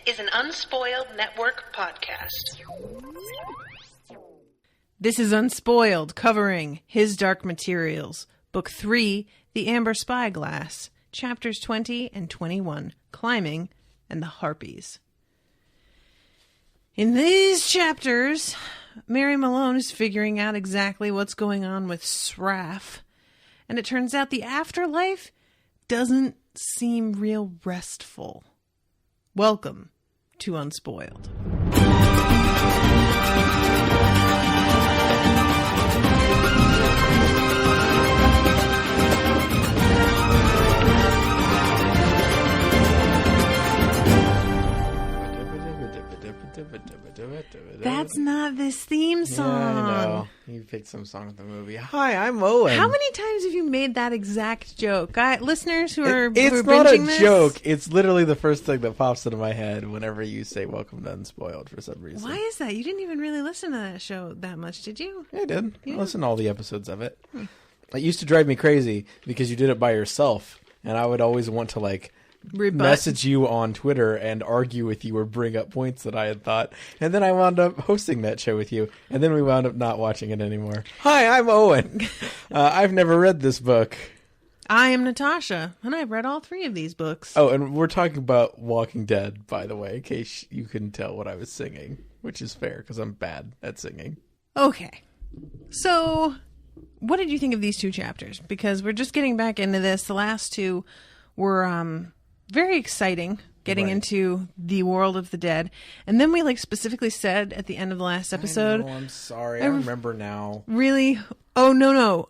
is an Unspoiled Network podcast. This is Unspoiled, covering His Dark Materials, Book 3, The Amber Spyglass, Chapters 20 and 21, Climbing, and the Harpies. In these chapters, Mary Mallone is figuring out exactly what's going on with Sraff, and it turns out the afterlife doesn't seem real restful. Welcome to Unspoiled. That's not this theme song. Yeah, I know. You picked some song with the movie. Hi, I'm Owen. How many times have you made that exact joke? Listeners who are It's who are not binging a this? joke. It's literally the first thing that pops into my head whenever you say "Welcome to Unspoiled" for some reason. Why is that? You didn't even really listen to that show that much, did you? Yeah, I did. Yeah. I listened to all the episodes of it. It used to drive me crazy because you did it by yourself, and I would always want to message you on Twitter and argue with you or bring up points that I had thought. And then I wound up hosting that show with you. And then we wound up not watching it anymore. Hi, I'm Owen. I've never read this book. I am Natasha, and I've read all 3 of these books. Oh, and we're talking about Walking Dead, by the way, in case you couldn't tell what I was singing, which is fair because I'm bad at singing. Okay. So, what did you think of these 2 chapters? Because we're just getting back into this. The last 2 were very exciting, getting into the world of the dead. And then we specifically said at the end of the last episode... I'm sorry. I remember now. Really? Oh, no.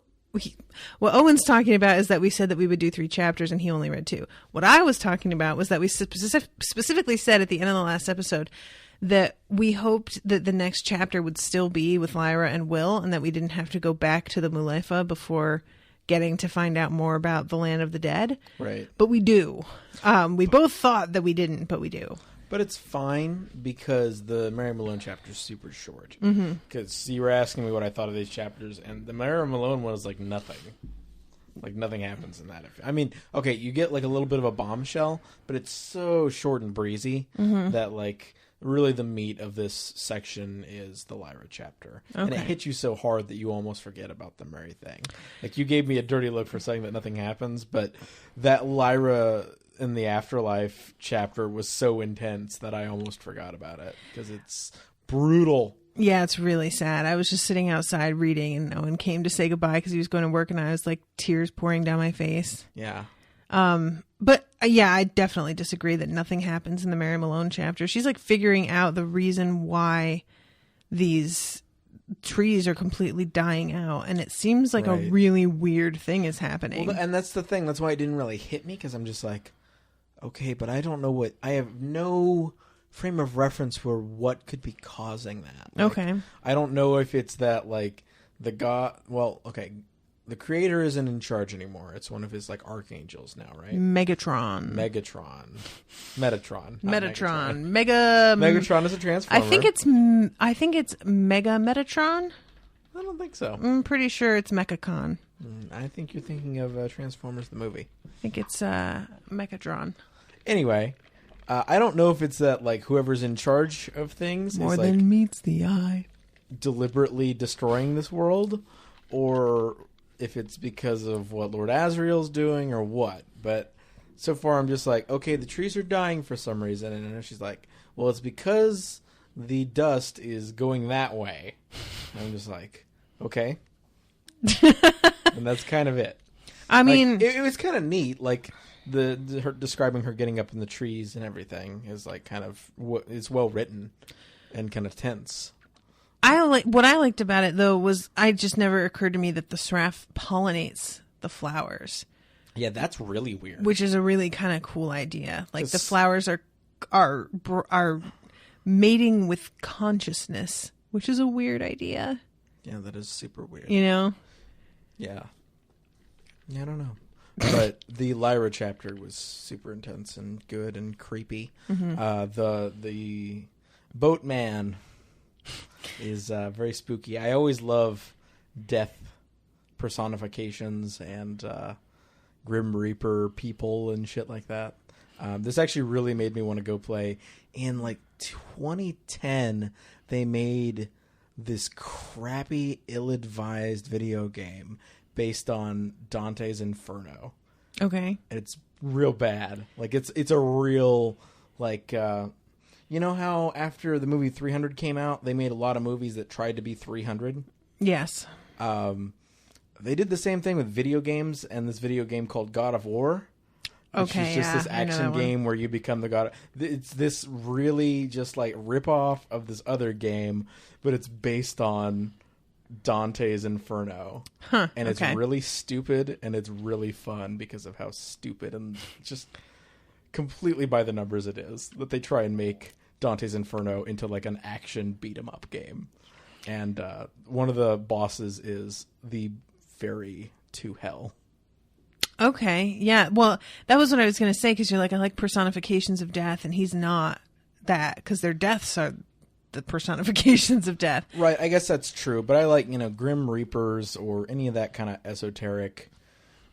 What Owen's talking about is that we said that we would do 3 chapters and he only read 2. What I was talking about was that we specifically said at the end of the last episode that we hoped that the next chapter would still be with Lyra and Will and that we didn't have to go back to the Mulefa before getting to find out more about the land of the dead. Right. But we do. We both thought that we didn't, but we do. But it's fine because the Mary Mallone chapter is super short. Because you were asking me what I thought of these chapters, and the Mary Mallone one is nothing. Nothing happens in that. I mean, okay, you get a little bit of a bombshell, but it's so short and breezy that really the meat of this section is the Lyra chapter. Okay. And it hits you so hard that you almost forget about the Mary thing. You gave me a dirty look for saying that nothing happens, but that Lyra in the afterlife chapter was so intense that I almost forgot about it because it's brutal. Yeah, it's really sad. I was just sitting outside reading and Owen came to say goodbye because he was going to work and I was tears pouring down my face. Yeah. But yeah, I definitely disagree that nothing happens in the Mary Mallone chapter. She's figuring out the reason why these trees are completely dying out. And it seems like a really weird thing is happening. Well, and that's the thing. That's why it didn't really hit me because I'm just okay, but I don't know I have no frame of reference for what could be causing that. Okay. I don't know if it's that the god, the creator isn't in charge anymore. It's one of his archangels now, right? Megatron. Metatron. Megatron is a transformer. I think it's Mega Metatron. I don't think so. I'm pretty sure it's Mechacon. I think you're thinking of Transformers the movie. I think it's Mechatron. Anyway, I don't know if it's that whoever's in charge of things more is than meets the eye, deliberately destroying this world, or if it's because of what Lord Asriel's doing or what. But so far I'm just okay, the trees are dying for some reason. And she's well, it's because the dust is going that way. And I'm just okay. And that's kind of it. I mean... It was kind of neat. Her describing her getting up in the trees and everything is it's well written and kind of tense. What I liked about it though was I just never occurred to me that the Sraff pollinates the flowers. Yeah, that's really weird. Which is a really kind of cool idea. The flowers are mating with consciousness, which is a weird idea. Yeah, that is super weird. You know? Yeah. Yeah, I don't know. But the Lyra chapter was super intense and good and creepy. The Boatman is very spooky. I always love death personifications and Grim Reaper people and shit like that. This actually really made me want to go play. In like 2010, they made this crappy, ill-advised video game based on Dante's Inferno. Okay. It's real bad. Like it's a real like you know how after the movie 300 came out, they made a lot of movies that tried to be 300? Yes. They did the same thing with video games and this video game called God of War. Which is just this action game where you become the god. It's this really just like rip-off of this other game, but it's based on Dante's Inferno. Huh, and it's really stupid and it's really fun because of how stupid and just completely by the numbers it is. That they try and make Dante's Inferno into like an action beat-em-up game. And one of the bosses is the ferry to hell. Okay, yeah. Well, that was what I was going to say, because you're like, I like personifications of death, and he's not that, because their deaths are the personifications of death. Right, I guess that's true, but I like, Grim Reapers or any of that kind of esoteric,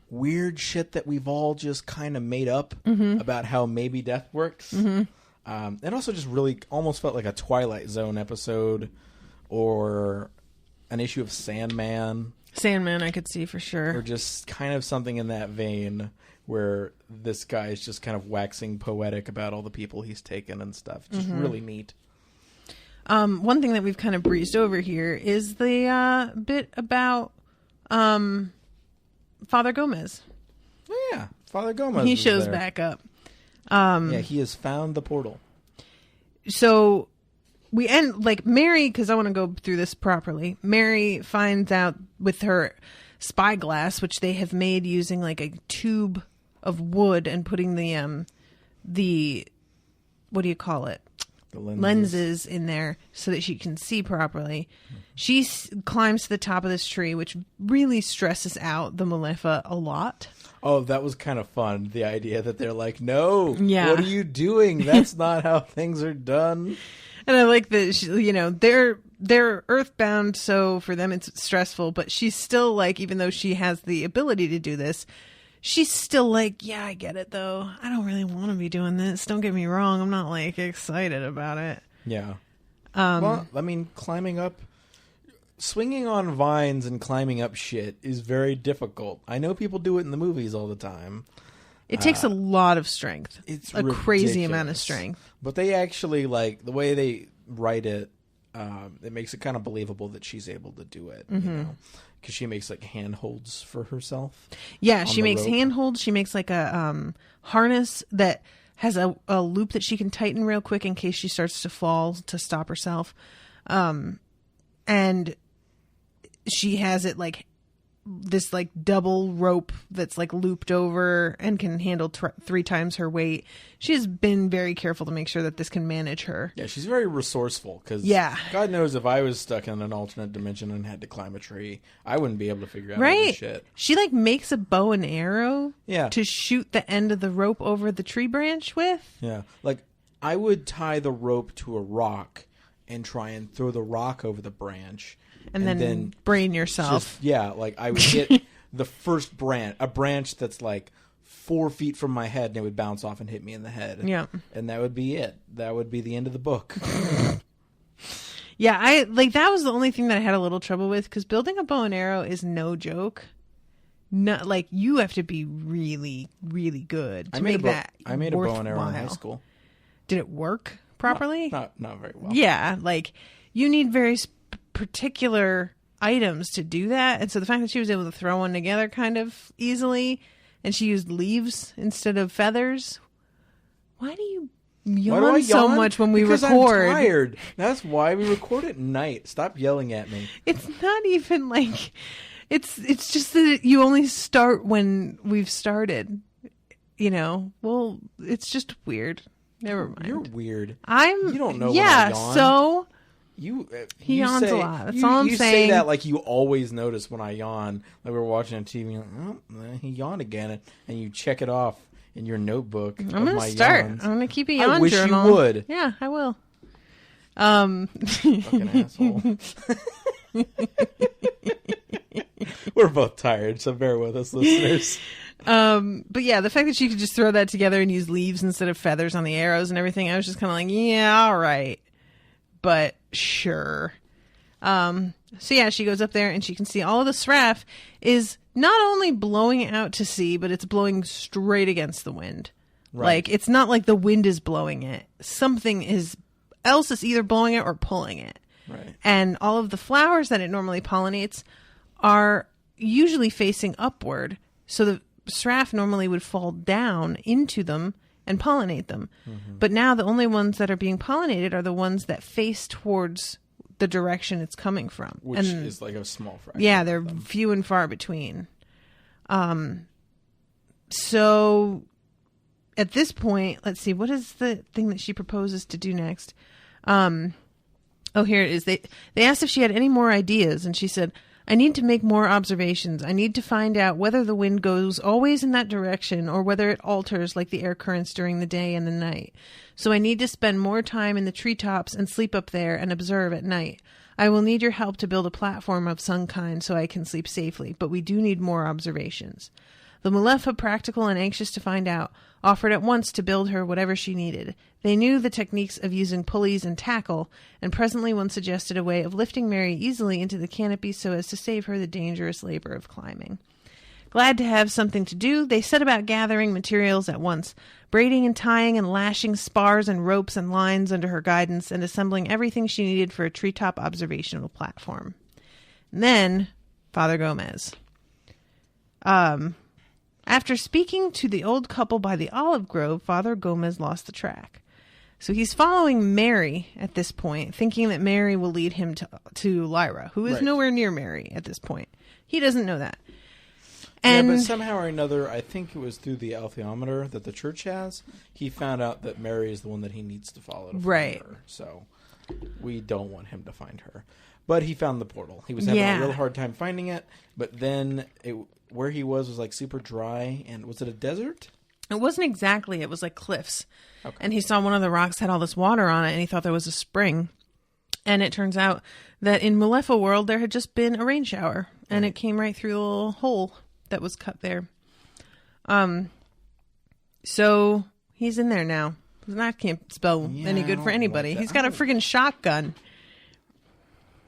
weird shit that we've all just kind of made up about how maybe death works. It also just really almost felt like a Twilight Zone episode or an issue of Sandman. Sandman, I could see for sure. Or just kind of something in that vein where this guy is just kind of waxing poetic about all the people he's taken and stuff. Just really neat. One thing that we've kind of breezed over here is the bit about Father Gomez. Oh, yeah. Father Gomez. He shows back up. Yeah, he has found the portal. So we end, like, Mary, because I want to go through this properly. Mary finds out with her spyglass, which they have made using like a tube of wood and putting the what do you call it? The lenses in there so that she can see properly. She climbs to the top of this tree, which really stresses out the Malefa a lot. Oh, that was kind of fun. The idea that they're like, no, yeah. What are you doing? That's not how things are done. And I like that, they're earthbound, so for them it's stressful, but she's still like, even though she has the ability to do this, she's still like, yeah, I get it though. I don't really want to be doing this. Don't get me wrong. I'm not like excited about it. Yeah. Well, I mean, swinging on vines and climbing up shit is very difficult. I know people do it in the movies all the time. It takes a lot of strength. It's a crazy amount of strength. But they actually, like, the way they write it, it makes it kind of believable that she's able to do it, because she makes like handholds for herself. Yeah, she makes handholds. She makes like a harness that has a loop that she can tighten real quick in case she starts to fall to stop herself. And she has it like this like double rope that's like looped over and can handle 3 times her weight. She's been very careful to make sure that this can manage her. Yeah, she's very resourceful, because God knows if I was stuck in an alternate dimension and had to climb a tree, I wouldn't be able to figure out all this shit. She like makes a bow and arrow to shoot the end of the rope over the tree branch with. Yeah, like I would tie the rope to a rock and try and throw the rock over the branch. And then brain yourself. Like I would hit the first branch, a branch that's like 4 feet from my head, and it would bounce off and hit me in the head. Yeah. And that would be it. That would be the end of the book. Yeah, that was the only thing that I had a little trouble with, because building a bow and arrow is no joke. No, like, you have to be really, really good to make that I made a bow and arrow in high school. Did it work properly? Not very well. Yeah, like, you need very particular items to do that, and so the fact that she was able to throw one together kind of easily, and she used leaves instead of feathers. Why do you yawn so much when we record? I'm tired. That's why we record at night. Stop yelling at me. It's not even like it's just that you only start when we've started. Well, it's just weird. Never mind. You're weird. You don't know when I yawn. So he yawns a lot. That's all I'm saying. You say that like you always notice when I yawn. Like we're watching on TV, he yawned again, and you check it off in your notebook. I'm going to start. Yawns. I'm going to keep a yawn I wish journal. you would. Yeah, I will. Fucking asshole. We're both tired, so bear with us, listeners. But yeah, the fact that she could just throw that together and use leaves instead of feathers on the arrows and everything, I was just kind of like, yeah, all right. But sure. So yeah, she goes up there and she can see all of the sraff is not only blowing out to sea, but it's blowing straight against the wind. Right. Like, it's not like the wind is blowing it. Something else is either blowing it or pulling it. Right. And all of the flowers that it normally pollinates are usually facing upward. So the sraff normally would fall down into them and pollinate them. Mm-hmm. But now the only ones that are being pollinated are the ones that face towards the direction it's coming from. Which is like a small fraction. Yeah, they're few and far between. So at this point, let's see, what is the thing that she proposes to do next? Oh, here it is. They asked if she had any more ideas, and she said, I need to make more observations. I need to find out whether the wind goes always in that direction or whether it alters like the air currents during the day and the night. So I need to spend more time in the treetops and sleep up there and observe at night. I will need your help to build a platform of some kind so I can sleep safely, but we do need more observations. The Mulefa, practical and anxious to find out, offered at once to build her whatever she needed. They knew the techniques of using pulleys and tackle, and presently one suggested a way of lifting Mary easily into the canopy so as to save her the dangerous labor of climbing. Glad to have something to do, they set about gathering materials at once, braiding and tying and lashing spars and ropes and lines under her guidance, and assembling everything she needed for a treetop observational platform. And then, Father Gomez. After speaking to the old couple by the olive grove, Father Gomez lost the track. So he's following Mary at this point, thinking that Mary will lead him to Lyra, who is nowhere near Mary at this point. He doesn't know that. And but somehow or another, I think it was through the althiometer that the church has, he found out that Mary is the one that he needs to follow to find her. So we don't want him to find her. But he found the portal. He was having a real hard time finding it, but then where he was like super dry, and was it a desert? It wasn't exactly. It was like cliffs. Okay. And he saw one of the rocks had all this water on it, and he thought there was a spring. And it turns out that in Mulefa world, there had just been a rain shower, and it came right through the little hole that was cut there. So he's in there now. That can't spell any good for anybody. He's got a friggin' shotgun.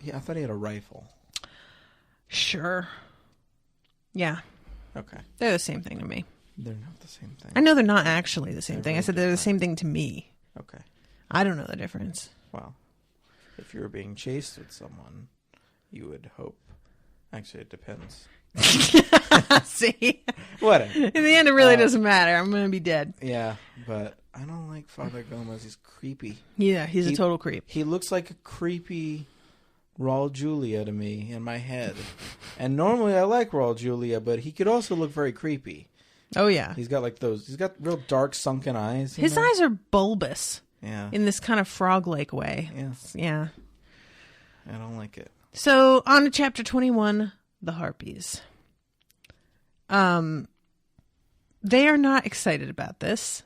Yeah, I thought he had a rifle. Sure. Yeah. Okay. They're the same thing to me. They're not the same thing. I know they're not actually the same thing. I said they're the same thing to me. Okay. I don't know the difference. Well, if you were being chased with someone, you would hope. Actually, it depends. See? Whatever. In the end, it really doesn't matter. I'm going to be dead. Yeah, but I don't like Father Gomez. He's creepy. Yeah, he's a total creep. He looks like a creepy Raul Julia to me in my head. And normally I like Raul Julia, but he could also look very creepy. Oh, yeah. He's got he's got real dark, sunken eyes. His eyes are bulbous. Yeah. In this kind of frog-like way. Yes. Yeah. I don't like it. So, on to chapter 21, the harpies. They are not excited about this.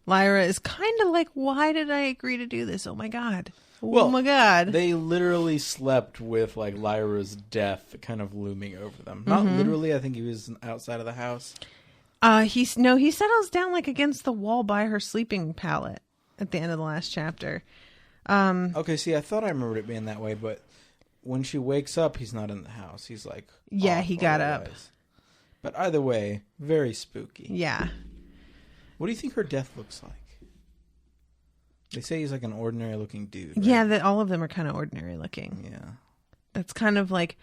Lyra is kind of like, why did I agree to do this? Oh my god. Oh my god. They literally slept with like Lyra's death kind of looming over them. Not literally, I think he was outside of the house. He settles down like against the wall by her sleeping pallet at the end of the last chapter. Okay, see, I thought I remembered it being that way, but when she wakes up, he's not in the house. He's like, yeah, he got up. But either way, very spooky. Yeah. What do you think her death looks like? They say he's like an ordinary looking dude. Right? Yeah, that all of them are kind of ordinary looking. Yeah. That's kind of like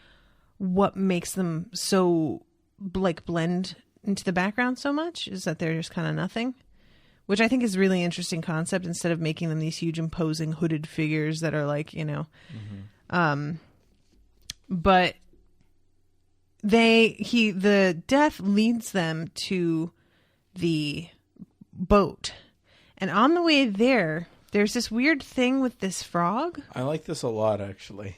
what makes them so like blend into the background so much, is that they're just kind of nothing. Which I think is a really interesting concept, instead of making them these huge imposing hooded figures that are like, you know. But the death leads them to the boat. And on the way there, there's this weird thing with this frog. I like this a lot, actually.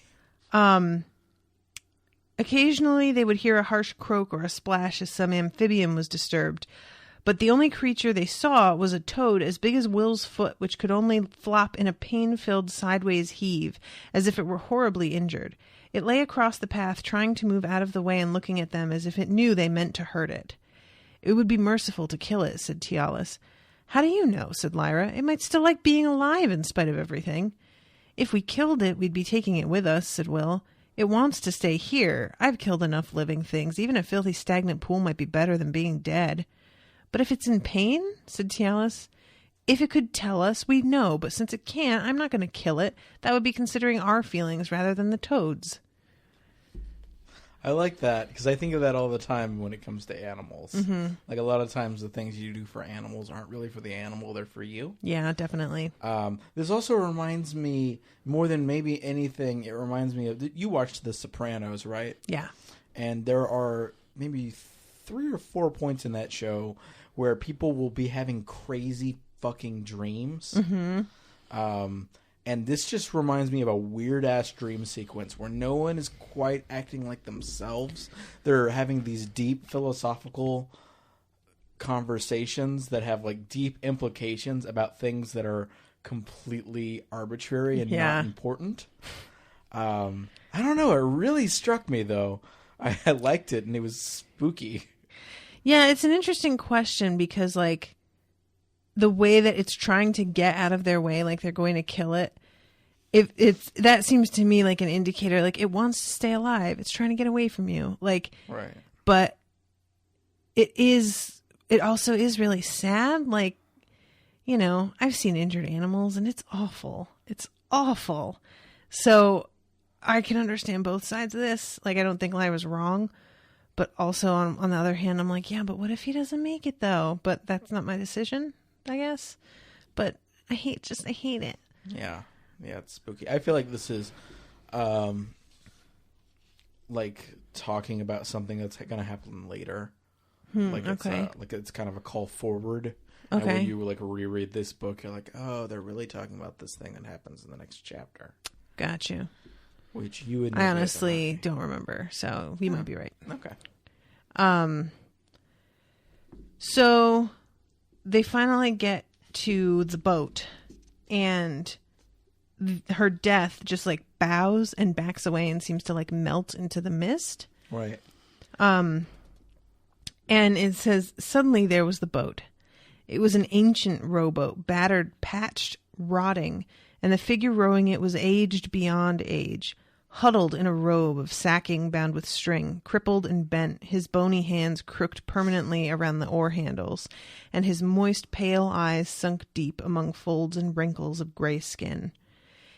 Occasionally they would hear a harsh croak or a splash as some amphibian was disturbed. But the only creature they saw was a toad as big as Will's foot, which could only flop in a pain-filled sideways heave, as if it were horribly injured. It lay across the path, trying to move out of the way and looking at them as if it knew they meant to hurt it. It would be merciful to kill it, said Tialis. How do you know, said Lyra. It might still like being alive in spite of everything. If we killed it, we'd be taking it with us, said Will. It wants to stay here. I've killed enough living things. Even a filthy stagnant pool might be better than being dead. But if it's in pain, said Tialis. If it could tell us, we'd know, but since it can't, I'm not going to kill it. That would be considering our feelings rather than the toad's. I like that because I think of that all the time when it comes to animals. Mm-hmm. Like a lot of times the things you do for animals aren't really for the animal, they're for you. Yeah, definitely. This also reminds me, more than maybe anything, it reminds me of, you watched The Sopranos, right? Yeah. And there are maybe 3 or 4 points in that show where people will be having crazy fucking dreams. Mm-hmm. And this just reminds me of a weird-ass dream sequence where no one is quite acting like themselves. They're having these deep philosophical conversations that have, like, deep implications about things that are completely arbitrary and not important. I don't know. It really struck me, though. I liked it, and it was spooky. Yeah, it's an interesting question because, like, the way that it's trying to get out of their way, like they're going to kill it, that seems to me like an indicator, like it wants to stay alive. It's trying to get away from you. Like, right. But it also is really sad. Like, you know, I've seen injured animals and it's awful. It's awful. So I can understand both sides of this. Like, I don't think Lyra's wrong. But also on the other hand, I'm like, yeah, but what if he doesn't make it though? But that's not my decision, I guess. But I hate it. Yeah. Yeah, it's spooky. I feel like this is like talking about something that's going to happen later. Like it's it's kind of a call forward. Okay. And when you like reread this book, you're like, oh, they're really talking about this thing that happens in the next chapter. Got you. Which you would. I honestly don't remember, so you might be right. Okay. So they finally get to the boat, and her death just like bows and backs away and seems to like melt into the mist. Right. And it says, suddenly there was the boat. It was an ancient rowboat, battered, patched, rotting, and the figure rowing it was aged beyond age, huddled in a robe of sacking bound with string, crippled and bent, his bony hands crooked permanently around the oar handles, and his moist, pale eyes sunk deep among folds and wrinkles of gray skin.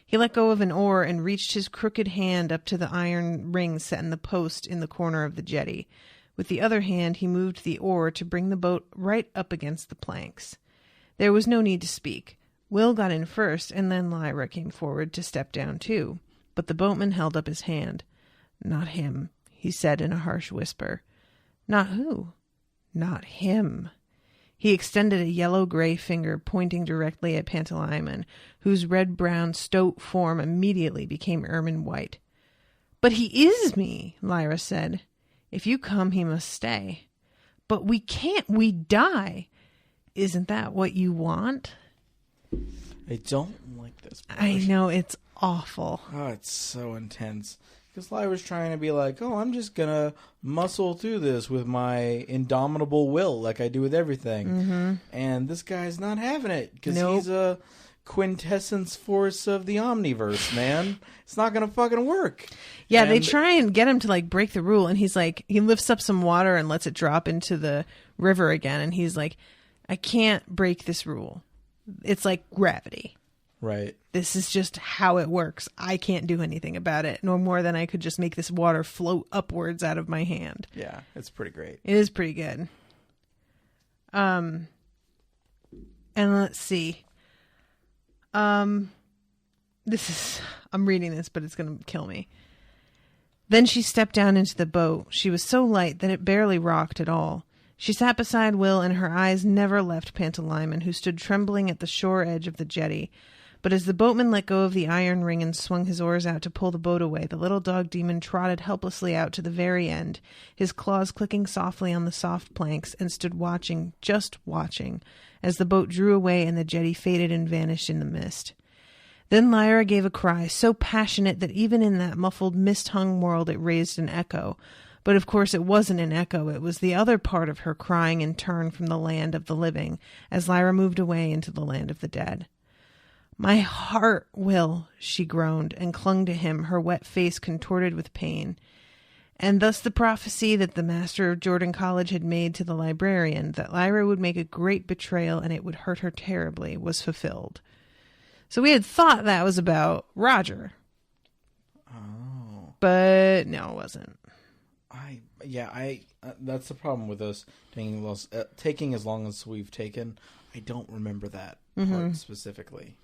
He let go of an oar and reached his crooked hand up to the iron ring set in the post in the corner of the jetty. With the other hand, he moved the oar to bring the boat right up against the planks. There was no need to speak. Will got in first, and then Lyra came forward to step down too. But the boatman held up his hand. Not him, he said in a harsh whisper. Not who? Not him. He extended a yellow-gray finger pointing directly at Pantalaimon, whose red-brown stoat form immediately became ermine-white. But he is me, Lyra said. If you come, he must stay. But we can't. We die. Isn't that what you want? I don't like this part. I know, it's awful. Oh, it's so intense. Because Lyra's trying to be like, oh, I'm just going to muscle through this with my indomitable will like I do with everything. Mm-hmm. And this guy's not having it because he's a quintessence force of the omniverse, man. It's not going to fucking work. Yeah, they try and get him to like break the rule. And he's like, he lifts up some water and lets it drop into the river again. And he's like, I can't break this rule. It's like gravity. Right. This is just how it works. I can't do anything about it, no more than I could just make this water float upwards out of my hand. Yeah, it's pretty great. It is pretty good. And let's see. I'm reading this, but it's going to kill me. Then she stepped down into the boat. She was so light that it barely rocked at all. She sat beside Will, and her eyes never left Pantalaimon, who stood trembling at the shore edge of the jetty. But as the boatman let go of the iron ring and swung his oars out to pull the boat away, the little dog demon trotted helplessly out to the very end, his claws clicking softly on the soft planks, and stood watching, just watching, as the boat drew away and the jetty faded and vanished in the mist. Then Lyra gave a cry so passionate that even in that muffled, mist-hung world it raised an echo, But of course it wasn't an echo. It was the other part of her crying in turn from the land of the living as Lyra moved away into the land of the dead. "My heart, Will," she groaned and clung to him, her wet face contorted with pain. And thus the prophecy that the master of Jordan College had made to the librarian, that Lyra would make a great betrayal and it would hurt her terribly, was fulfilled. So we had thought that was about Roger. Oh. But no, it wasn't. That's the problem with us taking as long as we've taken. I don't remember that part specifically.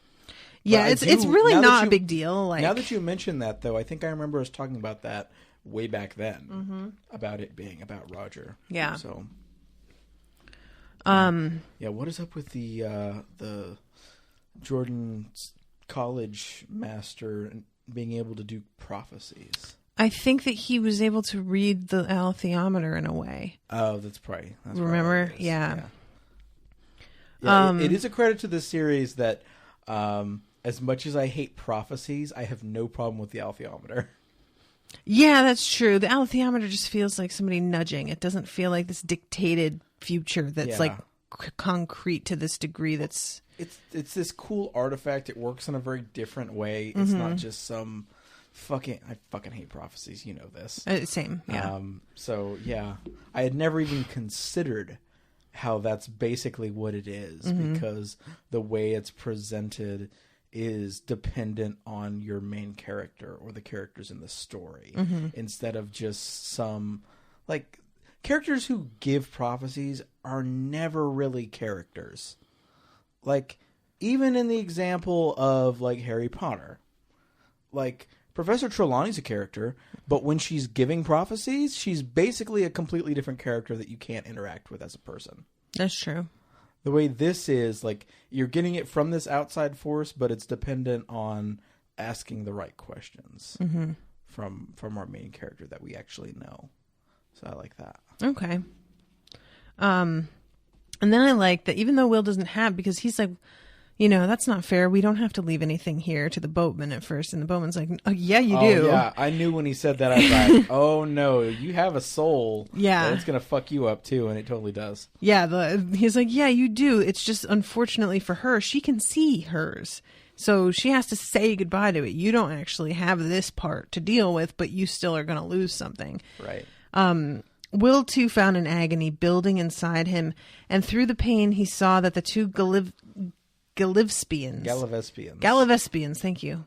Yeah, it's really not a big deal. Like, now that you mention that, though, I think I remember us talking about that way back then, about it being about Roger. Yeah. So, what is up with the Jordan College master and being able to do prophecies? I think that he was able to read the alethiometer in a way. Oh, that's remember? Probably Yeah. It is a credit to this series that, as much as I hate prophecies, I have no problem with the alethiometer. Yeah, that's true. The alethiometer just feels like somebody nudging. It doesn't feel like this dictated future that's like concrete to this degree. It's this cool artifact. It works in a very different way. It's not just some I fucking hate prophecies. You know this. Same. Yeah. So yeah, I had never even considered how that's basically what it is, because the way it's presented is dependent on your main character or the characters in the story, instead of just some, like, characters who give prophecies are never really characters. Like, even in the example of, like, Harry Potter, like, Professor Trelawney's a character, but when she's giving prophecies, she's basically a completely different character that you can't interact with as a person. That's true. The way this is, like, you're getting it from this outside force, but it's dependent on asking the right questions from our main character that we actually know. So I like that. Okay. And then I like that even though Will doesn't have, because he's like, that's not fair. We don't have to leave anything here to the boatman at first. And the boatman's like, oh, yeah, you do. Yeah, I knew when he said that, I was like, oh no, you have a soul. Yeah. And it's going to fuck you up too. And it totally does. Yeah. He's like, yeah, you do. It's just unfortunately for her, she can see hers. So she has to say goodbye to it. You don't actually have this part to deal with, but you still are going to lose something. Right. Will, too, found an agony building inside him. And through the pain, he saw that the two Galavespians, thank you,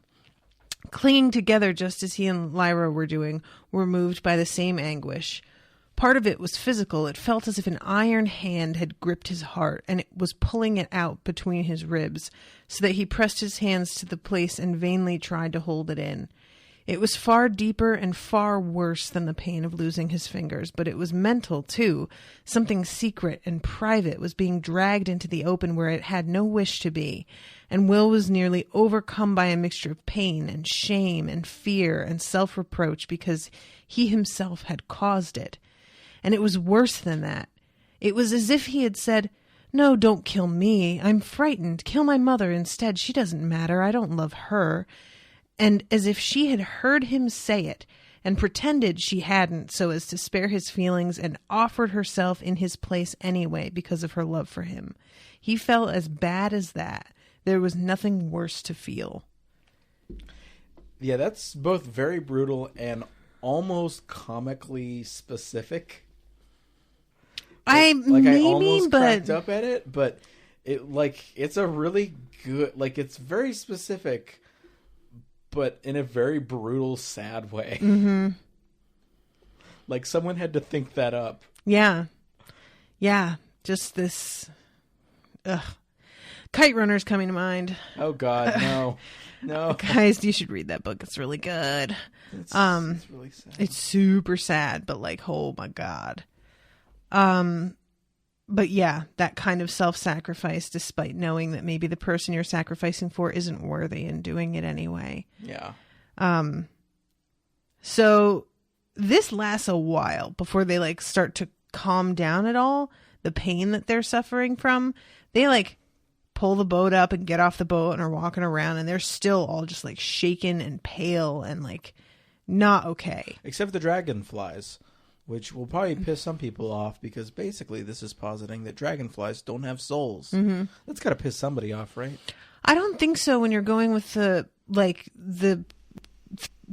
clinging together just as he and Lyra were doing, were moved by the same anguish. Part of it was physical. It felt as if an iron hand had gripped his heart, and it was pulling it out between his ribs, so that he pressed his hands to the place and vainly tried to hold it in. It was far deeper and far worse than the pain of losing his fingers, but it was mental, too. Something secret and private was being dragged into the open where it had no wish to be, and Will was nearly overcome by a mixture of pain and shame and fear and self-reproach because he himself had caused it. And it was worse than that. It was as if he had said, "No, don't kill me. I'm frightened. Kill my mother instead. She doesn't matter. I don't love her." And as if she had heard him say it and pretended she hadn't so as to spare his feelings and offered herself in his place anyway because of her love for him. He felt as bad as that. There was nothing worse to feel. Yeah, that's both very brutal and almost comically specific. I almost cracked up at it, but it's a really good, it's very specific, but in a very brutal, sad way. Mm-hmm. Like someone had to think that up. Yeah. Yeah. Just this. Kite Runner's coming to mind. Oh, God. No. No. Guys, you should read that book. It's really good. It's really sad. It's super sad, but oh my God. But yeah, that kind of self-sacrifice, despite knowing that maybe the person you're sacrificing for isn't worthy and doing it anyway. Yeah. So this lasts a while before they start to calm down at all. The pain that they're suffering from, they pull the boat up and get off the boat and are walking around, and they're still all just shaken and pale and not okay. Except the dragonflies. Which will probably piss some people off because basically this is positing that dragonflies don't have souls. That's got to piss somebody off, right? I don't think so when you're going with the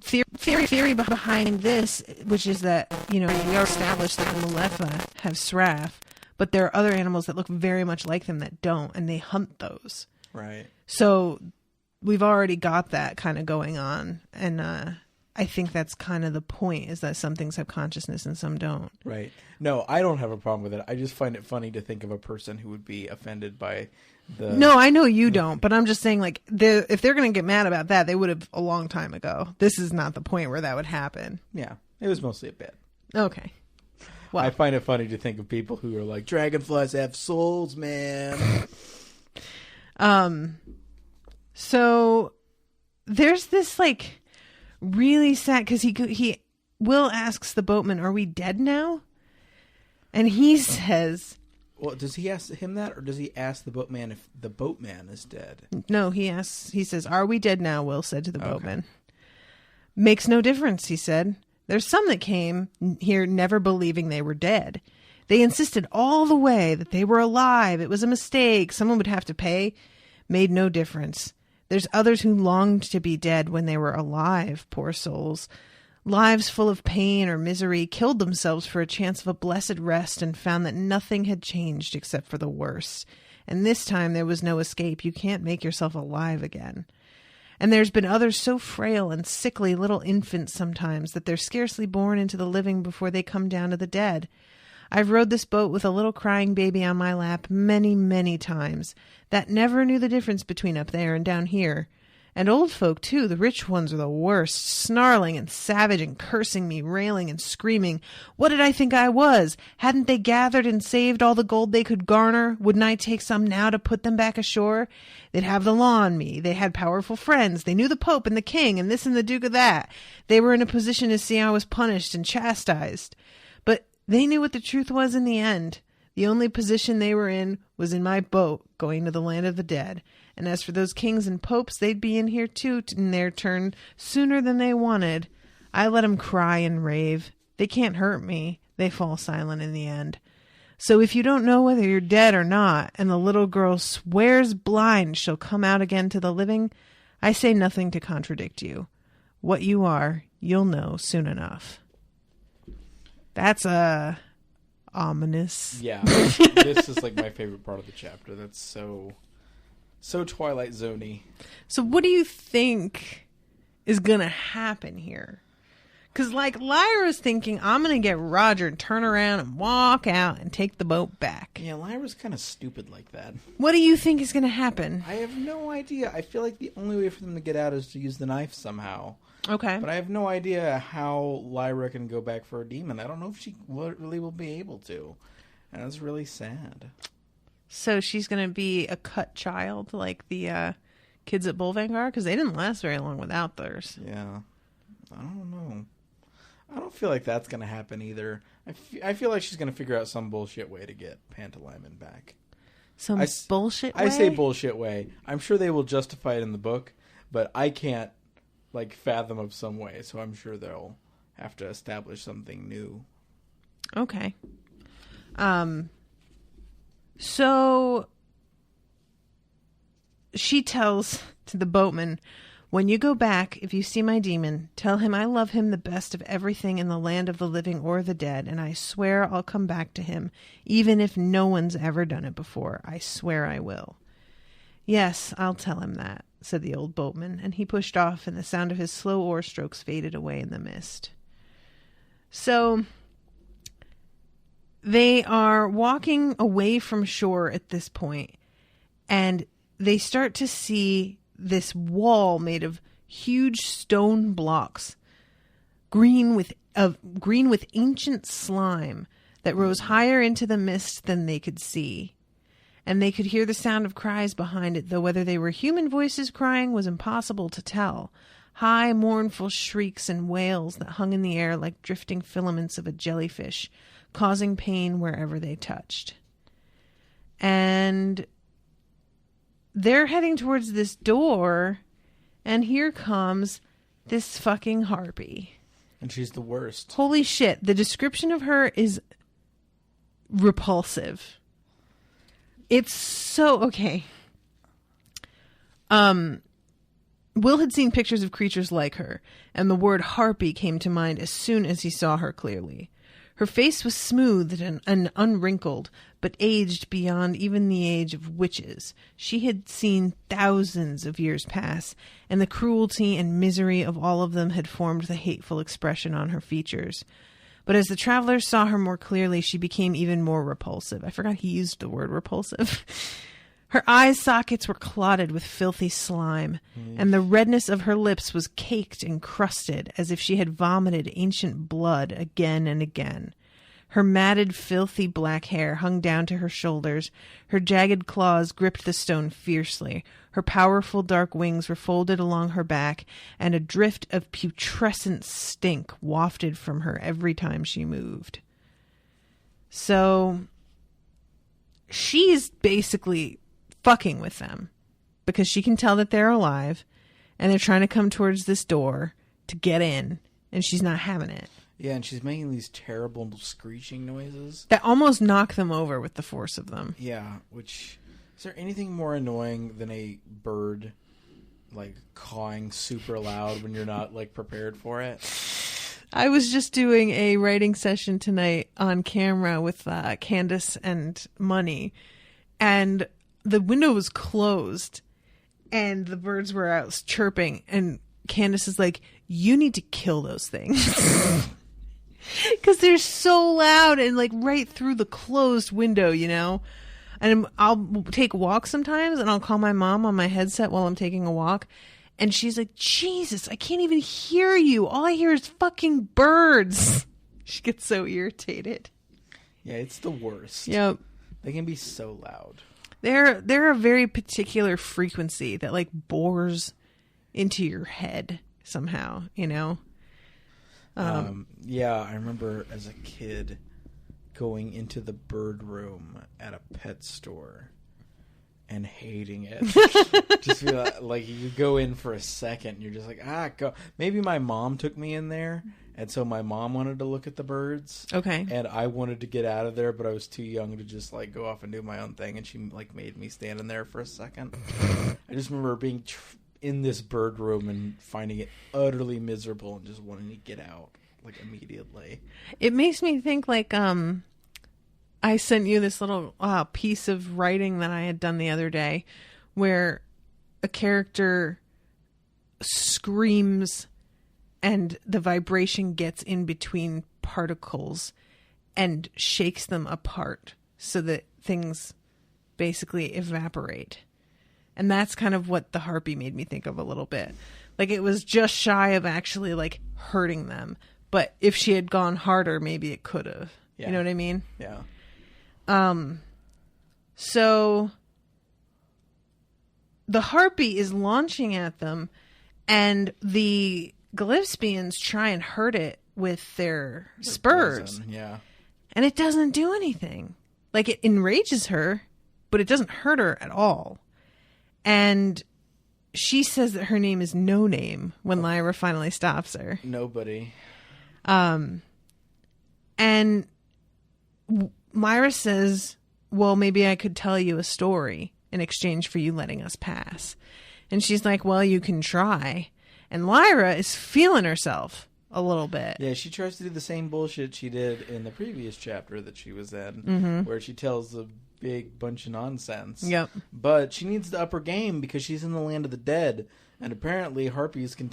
theory behind this, which is that, we already established that the Malefa have Sraf, but there are other animals that look very much like them that don't, and they hunt those. Right. So we've already got that kind of going on, and I think that's kind of the point, is that some things have consciousness and some don't. Right. No, I don't have a problem with it. I just find it funny to think of a person who would be offended by the... No, I know you don't, but I'm just saying, like, if they're going to get mad about that, they would have a long time ago. This is not the point where that would happen. Yeah, it was mostly a bit. Okay. Well, I find it funny to think of people who are like, dragonflies have souls, man. So there's this, like... really sad, because Will asks the boatman, "Are we dead now?" And he says, "Well, does he ask him that, or does he ask the boatman if the boatman is dead?" No, he says, "Are we dead now?" Will said to the boatman. "Makes no difference," he said. "There's some that came here never believing they were dead. They insisted all the way that they were alive. It was a mistake. Someone would have to pay. Made no difference. There's others who longed to be dead when they were alive, poor souls. Lives full of pain or misery, killed themselves for a chance of a blessed rest and found that nothing had changed except for the worse. And this time there was no escape. You can't make yourself alive again. And there's been others so frail and sickly, little infants sometimes, that they're scarcely born into the living before they come down to the dead. I've rowed this boat with a little crying baby on my lap many, many times, that never knew the difference between up there and down here. And old folk, too, the rich ones are the worst, snarling and savage and cursing me, railing and screaming. What did I think I was? Hadn't they gathered and saved all the gold they could garner? Wouldn't I take some now to put them back ashore? They'd have the law on me. They had powerful friends. They knew the Pope and the King and this and the Duke of that. They were in a position to see I was punished and chastised. But they knew what the truth was in the end. The only position they were in was in my boat going to the land of the dead. And as for those kings and popes, they'd be in here too in their turn sooner than they wanted. I let 'em cry and rave. They can't hurt me. They fall silent in the end. So if you don't know whether you're dead or not, and the little girl swears blind she'll come out again to the living, I say nothing to contradict you. What you are, you'll know soon enough." That's ominous. Yeah, this is like my favorite part of the chapter. That's so Twilight Zone-y. So what do you think is going to happen here? Because, like, Lyra's thinking, I'm going to get Roger and turn around and walk out and take the boat back. Yeah, Lyra's kind of stupid like that. What do you think is going to happen? I have no idea. I feel like the only way for them to get out is to use the knife somehow. Okay. But I have no idea how Lyra can go back for a demon. I don't know if she really will be able to. And that's really sad. So she's going to be a cut child like the kids at Bolvangar? Because they didn't last very long without theirs. Yeah. I don't know. I don't feel like that's going to happen either. I feel like she's going to figure out some bullshit way to get Pantalaimon back. Bullshit way? I say bullshit way. I'm sure they will justify it in the book, but I can't fathom of some way, so I'm sure they'll have to establish something new. Okay. So she tells to the boatman, "When you go back, if you see my demon, tell him I love him the best of everything in the land of the living or the dead, and I swear I'll come back to him, even if no one's ever done it before. I swear I will." "Yes, I'll tell him that," said the old boatman, and he pushed off, and the sound of his slow oar strokes faded away in the mist. So they are walking away from shore at this point, and they start to see this wall made of huge stone blocks, green with ancient slime that rose higher into the mist than they could see. And they could hear the sound of cries behind it, though whether they were human voices crying was impossible to tell. High, mournful shrieks and wails that hung in the air like drifting filaments of a jellyfish, causing pain wherever they touched. And they're heading towards this door, and here comes this fucking harpy. And she's the worst. Holy shit. The description of her is repulsive. It's so... Okay. Will had seen pictures of creatures like her, and the word harpy came to mind as soon as he saw her clearly. Her face was smooth and unwrinkled, but aged beyond even the age of witches. She had seen thousands of years pass, and the cruelty and misery of all of them had formed the hateful expression on her features. But as the travelers saw her more clearly, she became even more repulsive. I forgot he used the word repulsive. Her eye sockets were clotted with filthy slime, and the redness of her lips was caked and crusted, as if she had vomited ancient blood again and again. Her matted, filthy black hair hung down to her shoulders. Her jagged claws gripped the stone fiercely. Her powerful dark wings were folded along her back, and a drift of putrescent stink wafted from her every time she moved. So, she's basically fucking with them because she can tell that they're alive and they're trying to come towards this door to get in, and she's not having it. Yeah, and she's making these terrible screeching noises that almost knock them over with the force of them. Yeah, which... Is there anything more annoying than a bird, like, cawing super loud when you're not, like, prepared for it? I was just doing a writing session tonight on camera with Candace and Money, and the window was closed, and the birds were out chirping, and Candace is like, you need to kill those things. Because they're so loud and, like, right through the closed window, you know? And I'll take walks sometimes, and I'll call my mom on my headset while I'm taking a walk, and she's like, Jesus, I can't even hear you. All I hear is fucking birds. She gets so irritated. Yeah, it's the worst. Yep. They can be so loud. They're a very particular frequency that, like, bores into your head somehow, you know? Yeah, I remember as a kid going into the bird room at a pet store and hating it. Just feel like you go in for a second and you're just like, go. Maybe my mom took me in there, and so my mom wanted to look at the birds. Okay. And I wanted to get out of there, but I was too young to just, like, go off and do my own thing, and she, like, made me stand in there for a second. I just remember being in this bird room and finding it utterly miserable and just wanting to get out, like, immediately. It makes me think, like, I sent you this little piece of writing that I had done the other day where a character screams and the vibration gets in between particles and shakes them apart so that things basically evaporate. And that's kind of what the harpy made me think of a little bit. Like, it was just shy of actually, like, hurting them. But if she had gone harder, maybe it could have. Yeah. You know what I mean? Yeah. So the harpy is launching at them, and the Glyphspians try and hurt it with their spurs. Poison, yeah. And it doesn't do anything. Like, it enrages her, but it doesn't hurt her at all. And she says that her name is No Name when Lyra finally stops her. Nobody. And Myra says, well, maybe I could tell you a story in exchange for you letting us pass. And she's like, well, you can try. And Lyra is feeling herself a little bit. Yeah, she tries to do the same bullshit she did in the previous chapter that she was in, where she tells a big bunch of nonsense. Yep. But she needs to up her game because she's in the land of the dead, and apparently harpies can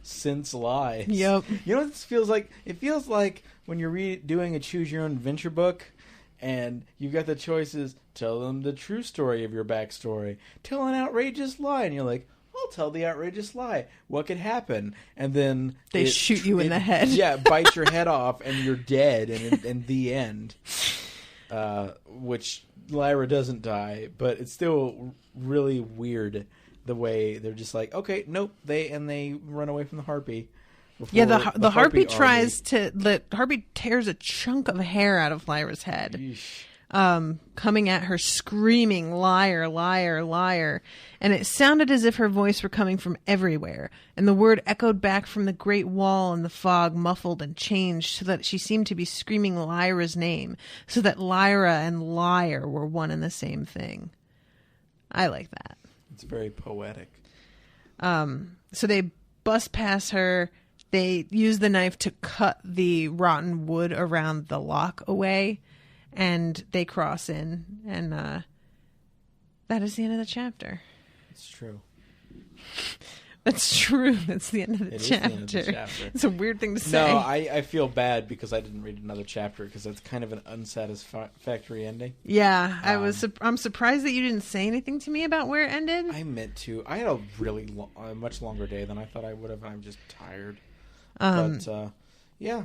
sense lies. Yep. You know what this feels like? It feels like when you're doing a choose your own adventure book, and you've got the choices: tell them the true story of your backstory, tell an outrageous lie, and you're like, I'll tell the outrageous lie. What could happen? And then they shoot you in the head. Yeah, bite your head off, and you're dead. And in the end, which Lyra doesn't die, but it's still really weird the way they're just like, okay, nope, they run away from the harpy. Yeah, the harpy tears a chunk of hair out of Lyra's head. Yeesh. coming at her screaming, "Liar, liar, liar." And it sounded as if her voice were coming from everywhere. And the word echoed back from the great wall in the fog, muffled and changed, so that she seemed to be screaming Lyra's name, so that Lyra and liar were one and the same thing. I like that. It's very poetic. So they bust past her. They use the knife to cut the rotten wood around the lock away, and they cross in, and that is the end of the chapter. It's true. That's true. That's the end of the chapter. Is the end of the chapter. It's a weird thing to say. No, I feel bad because I didn't read another chapter because that's kind of an unsatisfactory ending. Yeah, I'm surprised that you didn't say anything to me about where it ended. I meant to. I had a really much longer day than I thought I would have, and I'm just tired. Yeah.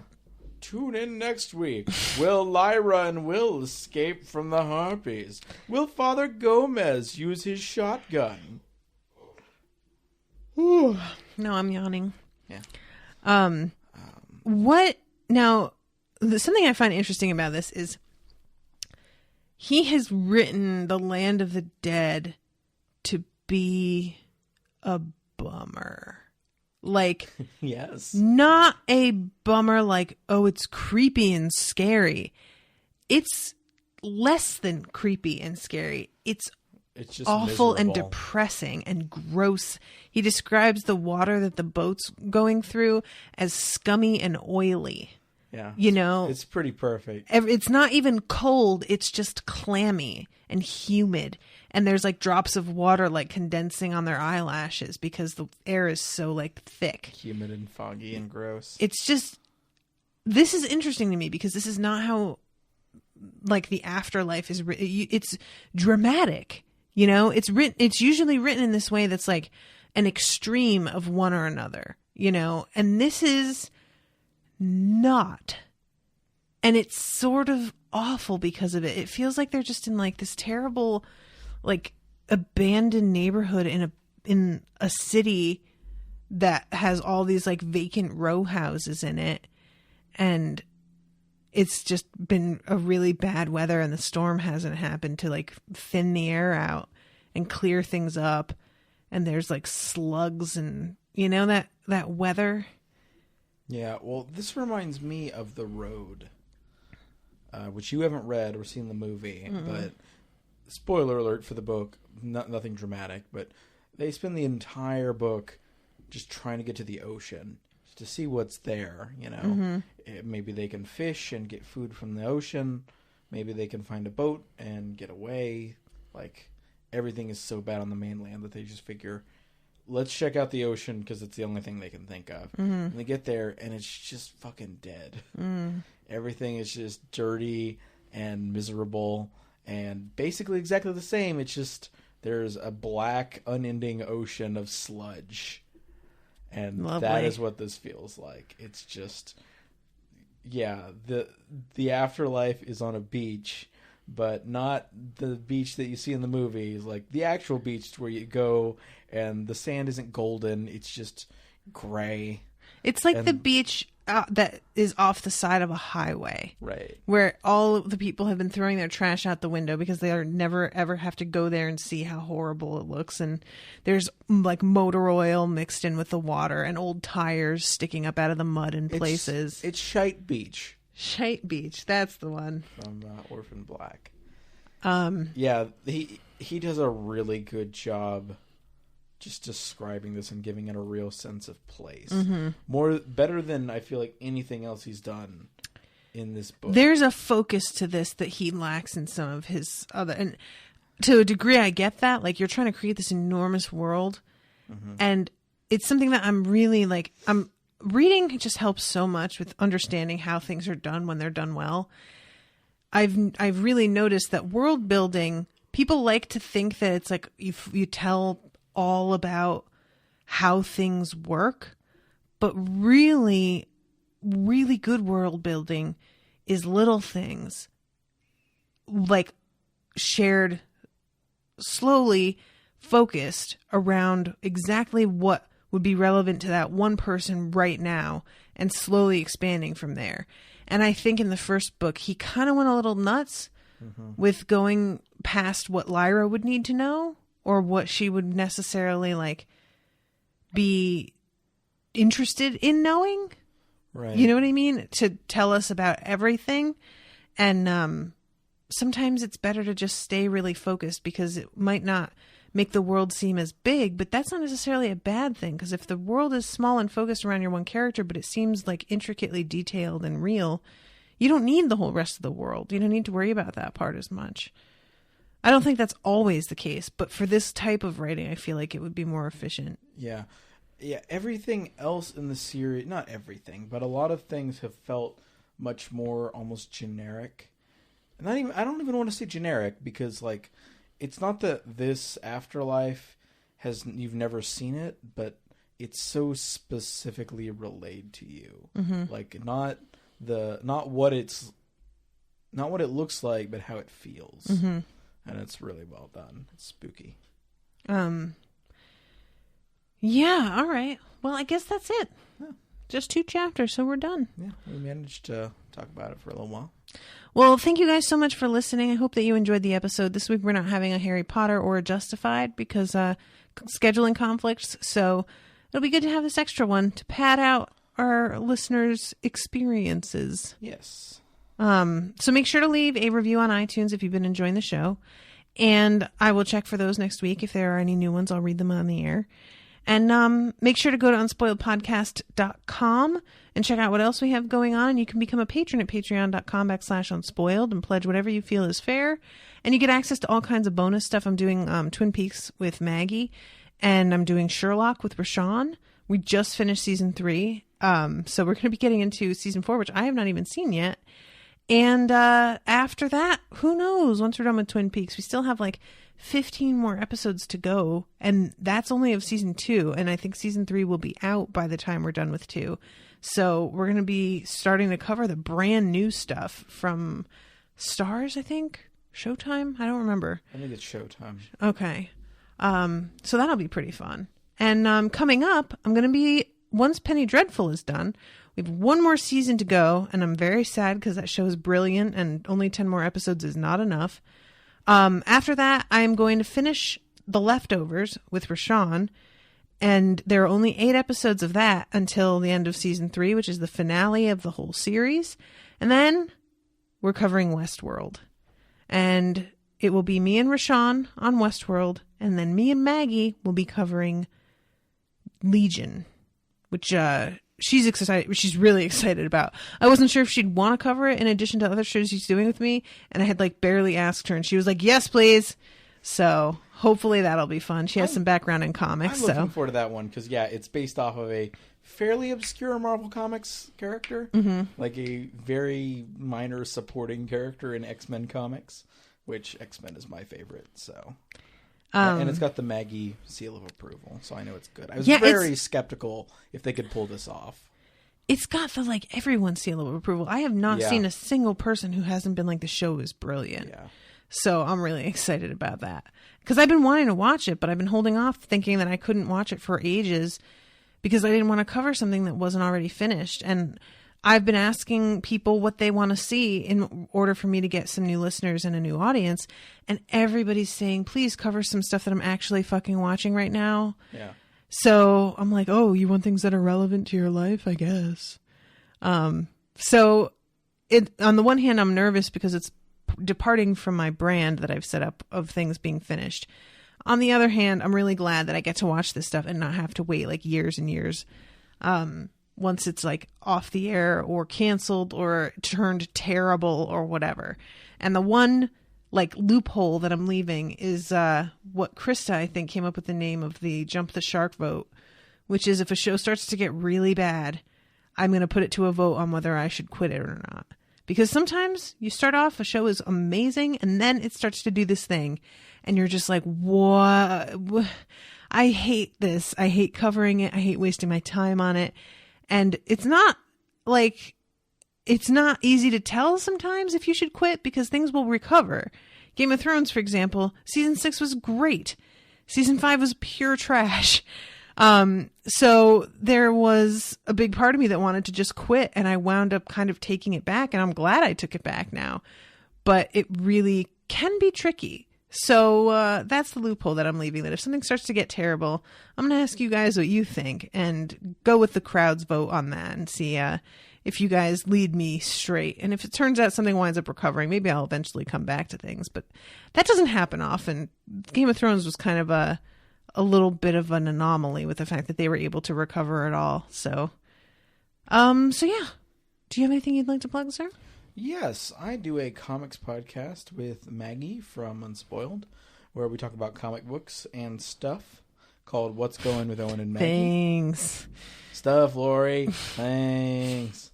Tune in next week. Will Lyra and Will escape from the harpies? Will Father Gomez use his shotgun? Ooh. No, I'm yawning. Yeah. What now? Something I find interesting about this is he has written The Land of the Dead to be a bummer. Like, yes, not a bummer like, oh, it's creepy and scary. It's less than creepy and scary. It's just awful miserable and depressing and gross. He describes the water that the boat's going through as scummy and oily. Yeah. You know? It's pretty perfect. It's not even cold. It's just clammy and humid. And there's like drops of water like condensing on their eyelashes because the air is so like thick. Humid and foggy and gross. It's just, this is interesting to me because this is not how like the afterlife is written. It's dramatic, you know, it's usually written in this way that's like an extreme of one or another, you know, and this is not. And it's sort of awful because of it. It feels like they're just in like this terrible, like abandoned neighborhood in a city that has all these like vacant row houses in it, and it's just been a really bad weather and the storm hasn't happened to like thin the air out and clear things up, and there's like slugs and you know that weather. Yeah, well, this reminds me of The Road, which you haven't read or seen the movie, but spoiler alert for the book, nothing dramatic, but they spend the entire book just trying to get to the ocean to see what's there, you know. Maybe they can fish and get food from the ocean. Maybe they can find a boat and get away. Like, everything is so bad on the mainland that they just figure, let's check out the ocean because it's the only thing they can think of. And they get there and it's just fucking dead. Everything is just dirty and miserable and basically exactly the same. It's just there's a black, unending ocean of sludge. And Lovely. That is what this feels like. It's just, yeah, the afterlife is on a beach, but not the beach that you see in the movies. Like the actual beach where you go and the sand isn't golden. It's just gray. It's like the beach that is off the side of a highway. Right. Where all of the people have been throwing their trash out the window because they are never ever have to go there and see how horrible it looks. And there's like motor oil mixed in with the water and old tires sticking up out of the mud in places. It's Shite Beach. Shite Beach. That's the one. From Orphan Black. Yeah, he does a really good job just describing this and giving it a real sense of place. Better than I feel like anything else he's done in this book. There's a focus to this that he lacks in some of his other, and to a degree I get that. Like, you're trying to create this enormous world, and it's something that I'm really like, reading just helps so much with understanding how things are done when they're done well. I've really noticed that world building, people like to think that it's like you tell all about how things work, but really, really good world building is little things like shared, slowly focused around exactly what would be relevant to that one person right now and slowly expanding from there. And I think in the first book, he kind of went a little nuts with going past what Lyra would need to know or what she would necessarily like be interested in knowing. Right. You know what I mean? To tell us about everything. And sometimes it's better to just stay really focused because it might not make the world seem as big, but that's not necessarily a bad thing. Because if the world is small and focused around your one character, but it seems like intricately detailed and real, you don't need the whole rest of the world. You don't need to worry about that part as much. I don't think that's always the case, but for this type of writing, I feel like it would be more efficient. Yeah. Yeah, everything else in the series, not everything, but a lot of things have felt much more almost generic. Not even, I don't even want to say generic because, like, it's not that this afterlife you've never seen it, but it's so specifically relayed to you. Like, not what it looks like, but how it feels. And it's really well done. It's spooky. Yeah, all right. Well, I guess that's it. Yeah. Just 2 chapters, so we're done. Yeah, we managed to talk about it for a little while. Well, thank you guys so much for listening. I hope that you enjoyed the episode. This week we're not having a Harry Potter or a Justified because scheduling conflicts, so it'll be good to have this extra one to pad out our listeners' experiences. Yes. So make sure to leave a review on iTunes if you've been enjoying the show, and I will check for those next week. If there are any new ones, I'll read them on the air. And make sure to go to unspoiledpodcast.com and check out what else we have going on. You can become a patron at patreon.com/unspoiled and pledge whatever you feel is fair. And you get access to all kinds of bonus stuff. I'm doing Twin Peaks with Maggie, and I'm doing Sherlock with Rashawn. We just finished season 3. So we're going to be getting into season 4, which I have not even seen yet. And after that, who knows? Once we're done with Twin Peaks, we still have like 15 more episodes to go, and that's only of season 2, and I think season 3 will be out by the time we're done with 2. So we're going to be starting to cover the brand new stuff from Stars, I think. Showtime? I don't remember. I think it's Showtime. Okay. So that'll be pretty fun. And coming up, I'm going to be, once Penny Dreadful is done, we have 1 more season to go, and I'm very sad because that show is brilliant, and only 10 more episodes is not enough. After that, I'm going to finish The Leftovers with Rashawn, and there are only 8 episodes of that until the end of season 3, which is the finale of the whole series. And then we're covering Westworld, and it will be me and Rashawn on Westworld, and then me and Maggie will be covering Legion, which, she's excited. She's really excited about. I wasn't sure if she'd want to cover it in addition to other shows she's doing with me, and I had like barely asked her, and she was like, "Yes, please." So hopefully that'll be fun. She has some background in comics. I'm looking forward to that one because it's based off of a fairly obscure Marvel Comics character, like a very minor supporting character in X-Men comics, which X-Men is my favorite. So. And it's got the Maggie seal of approval, so I know it's good. I was very skeptical if they could pull this off. It's got the, like, everyone seal of approval. I have not seen a single person who hasn't been like, the show is brilliant. Yeah. So I'm really excited about that. Because I've been wanting to watch it, but I've been holding off thinking that I couldn't watch it for ages because I didn't want to cover something that wasn't already finished. And I've been asking people what they want to see in order for me to get some new listeners and a new audience. And everybody's saying, please cover some stuff that I'm actually fucking watching right now. Yeah. So I'm like, oh, you want things that are relevant to your life, I guess. So on the one hand, I'm nervous because it's departing from my brand that I've set up of things being finished. On the other hand, I'm really glad that I get to watch this stuff and not have to wait like years and years. Once it's like off the air or canceled or turned terrible or whatever. And the one like loophole that I'm leaving is what Krista, I think, came up with the name of the jump the shark vote, which is if a show starts to get really bad, I'm going to put it to a vote on whether I should quit it or not. Because sometimes you start off, a show is amazing, and then it starts to do this thing, and you're just like, what? I hate this. I hate covering it. I hate wasting my time on it. And it's not easy to tell sometimes if you should quit because things will recover. Game of Thrones, for example, season 6 was great. Season 5 was pure trash. So there was a big part of me that wanted to just quit, and I wound up kind of taking it back, and I'm glad I took it back now. but it really can be tricky. So that's the loophole that I'm leaving, that if something starts to get terrible, I'm going to ask you guys what you think and go with the crowd's vote on that and see if you guys lead me straight. And if it turns out something winds up recovering, maybe I'll eventually come back to things. But that doesn't happen often. Game of Thrones was kind of a little bit of an anomaly with the fact that they were able to recover it all. So yeah. Do you have anything you'd like to plug, sir? Yes, I do a comics podcast with Maggie from Unspoiled, where we talk about comic books and stuff, called What's Going with Owen and Maggie. Thanks. Stuff, Lori. Thanks.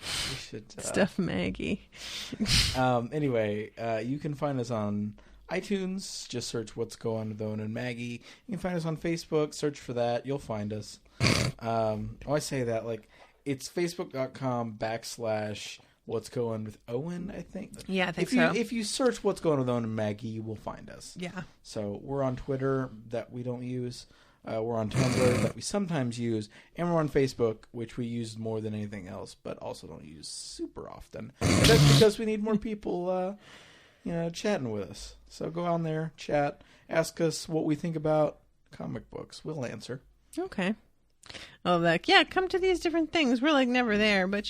We should, Stuff, Maggie. Anyway, you can find us on iTunes. Just search What's Going with Owen and Maggie. You can find us on Facebook. Search for that. You'll find us. I say that like it's facebook.com/ What's Going with Owen, I think. Yeah, I think so. If you search What's Going with Owen and Maggie, you will find us. Yeah. So we're on Twitter that we don't use. We're on Tumblr that we sometimes use. And we're on Facebook, which we use more than anything else, but also don't use super often. And that's because we need more people chatting with us. So go on there, chat, ask us what we think about comic books. We'll answer. Okay. Oh, like, yeah, come to these different things. We're like never there, but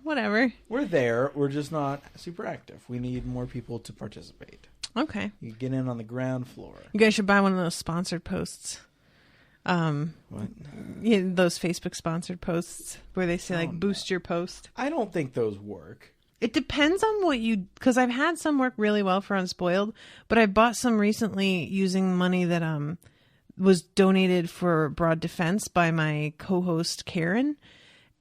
whatever. We're there. We're just not super active. We need more people to participate. Okay. You get in on the ground floor. You guys should buy one of those sponsored posts. What? Yeah, those Facebook sponsored posts where they say boost your post. I don't think those work. It depends on because I've had some work really well for Unspoiled, but I bought some recently using money that was donated for Broad Defense by my co-host Karen,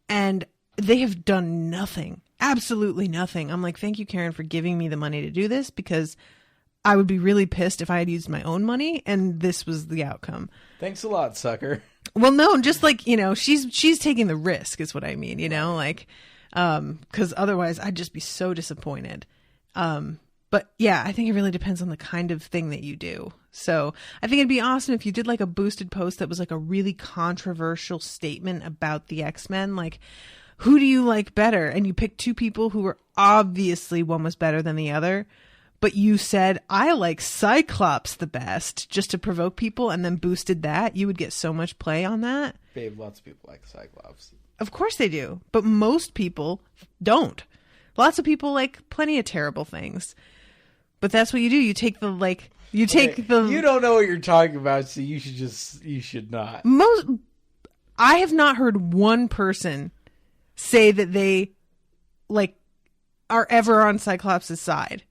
and they have done nothing, absolutely nothing. I'm like, thank you, Karen, for giving me the money to do this, because I would be really pissed if I had used my own money and this was the outcome. Thanks a lot, sucker. Well, no, just like, she's taking the risk is what I mean, because otherwise I'd just be so disappointed. But yeah, I think it really depends on the kind of thing that you do. So I think it'd be awesome if you did like a boosted post that was like a really controversial statement about the X-Men. Like, who do you like better? And you picked two people who were obviously one was better than the other. But you said, I like Cyclops the best, just to provoke people, and then boosted that. You would get so much play on that. Babe, lots of people like Cyclops. Of course they do. But most people don't. Lots of people like plenty of terrible things. But that's what you do. You take the You don't know what you're talking about, so you should not. I have not heard one person say that they are ever on Cyclops' side.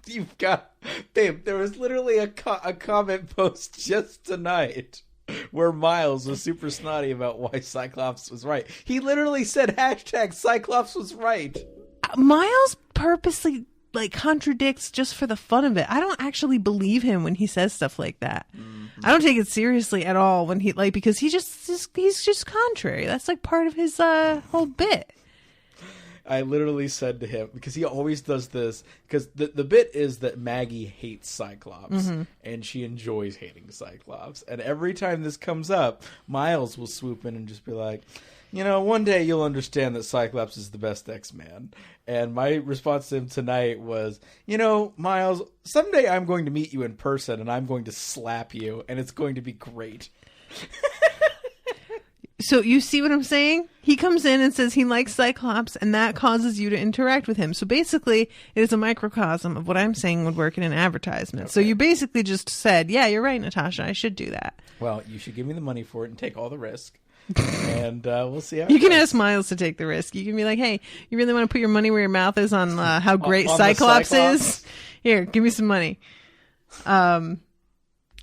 You've got, babe, there was literally a comment post just tonight where Miles was super snotty about why Cyclops was right. He literally said #Cyclops was right. Miles purposely contradicts just for the fun of it. I don't actually believe him when he says stuff like that. Mm-hmm. I don't take it seriously at all when because he's just contrary. That's part of his whole bit. I literally said to him, because he always does this, because the bit is that Maggie hates Cyclops, mm-hmm. and she enjoys hating Cyclops. And every time this comes up, Miles will swoop in and just be like, one day you'll understand that Cyclops is the best X-Man. And my response to him tonight was, Miles, someday I'm going to meet you in person, and I'm going to slap you, and it's going to be great. So you see what I'm saying? He comes in and says he likes Cyclops, and that causes you to interact with him. So basically, it is a microcosm of what I'm saying would work in an advertisement. Okay. So you basically just said, yeah, you're right, Natasha, I should do that. Well, you should give me the money for it and take all the risk. And we'll see how you can ask Miles to take the risk. You can be like, hey, you really want to put your money where your mouth is on how great Cyclops is? Here, give me some money.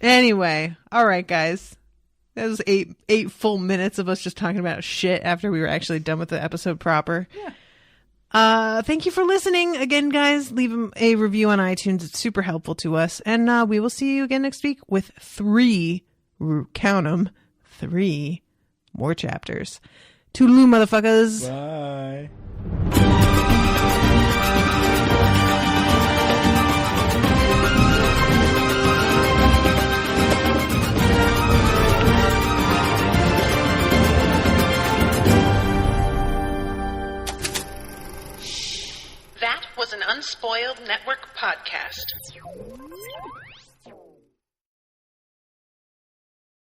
Anyway, all right, guys. That was eight full minutes of us just talking about shit after we were actually done with the episode proper. Yeah. Thank you for listening again, guys. Leave a review on iTunes. It's super helpful to us. And we will see you again next week with 3 more chapters. Toodaloo, motherfuckers. Bye. That was an Unspoiled Network